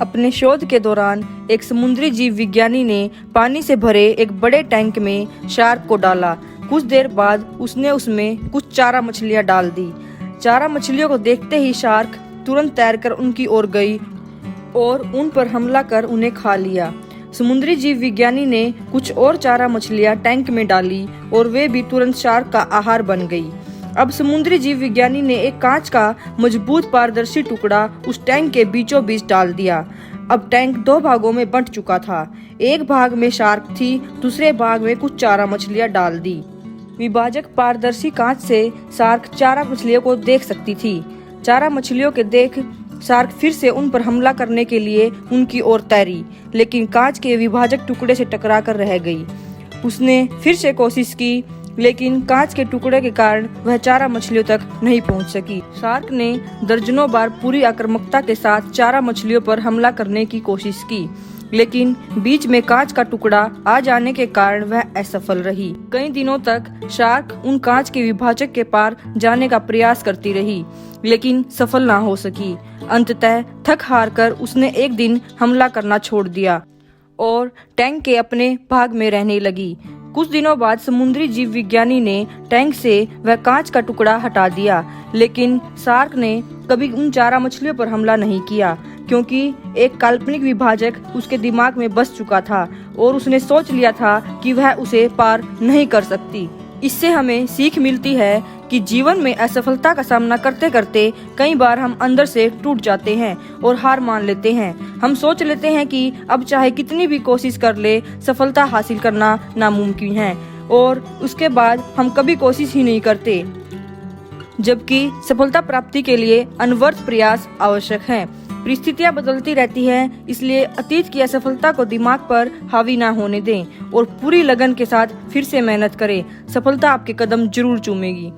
अपने शोध के दौरान एक समुद्री जीव विज्ञानी ने पानी से भरे एक बड़े टैंक में शार्क को डाला। कुछ देर बाद उसने उसमें कुछ चारा मछलियां डाल दी। चारा मछलियों को देखते ही शार्क तुरंत तैरकर उनकी ओर गई और उन पर हमला कर उन्हें खा लिया। समुद्री जीव विज्ञानी ने कुछ और चारा मछलियां टैंक में डाली और वे भी तुरंत शार्क का आहार बन गई। अब समुद्री जीव विज्ञानी ने एक कांच का मजबूत पारदर्शी टुकड़ा उस टैंक के बीचों बीच डाल दिया। अब टैंक दो भागों में बंट चुका था। एक भाग में शार्क थी, दूसरे भाग में कुछ चारा मछलियां डाल दी। विभाजक पारदर्शी कांच से शार्क चारा मछलियों को देख सकती थी। चारा मछलियों के देख शार्क फिर से उन पर हमला करने के लिए उनकी ओर तैरी, लेकिन कांच के विभाजक टुकड़े से टकराकर रह गई। उसने फिर से कोशिश की, लेकिन कांच के टुकड़े के कारण वह चारा मछलियों तक नहीं पहुंच सकी। शार्क ने दर्जनों बार पूरी आक्रामकता के साथ चारा मछलियों पर हमला करने की कोशिश की, लेकिन बीच में कांच का टुकड़ा आ जाने के कारण वह असफल रही। कई दिनों तक शार्क उन कांच के विभाजक के पार जाने का प्रयास करती रही, लेकिन सफल ना हो सकी। अंततः थक हार कर उसने एक दिन हमला करना छोड़ दिया और टैंक के अपने भाग में रहने लगी। कुछ दिनों बाद समुद्री जीव विज्ञानी ने टैंक से वह कांच का टुकड़ा हटा दिया, लेकिन शार्क ने कभी उन चारा मछलियों पर हमला नहीं किया, क्योंकि एक काल्पनिक विभाजक उसके दिमाग में बस चुका था और उसने सोच लिया था कि वह उसे पार नहीं कर सकती। इससे हमें सीख मिलती है कि जीवन में असफलता का सामना करते करते कई बार हम अंदर से टूट जाते हैं और हार मान लेते हैं। हम सोच लेते हैं कि अब चाहे कितनी भी कोशिश कर ले, सफलता हासिल करना नामुमकिन है, और उसके बाद हम कभी कोशिश ही नहीं करते, जबकि सफलता प्राप्ति के लिए अनवरत प्रयास आवश्यक है। परिस्थितियां बदलती रहती हैं, इसलिए अतीत की असफलता को दिमाग पर हावी ना होने दें और पूरी लगन के साथ फिर से मेहनत करें। सफलता आपके कदम जरूर चूमेगी।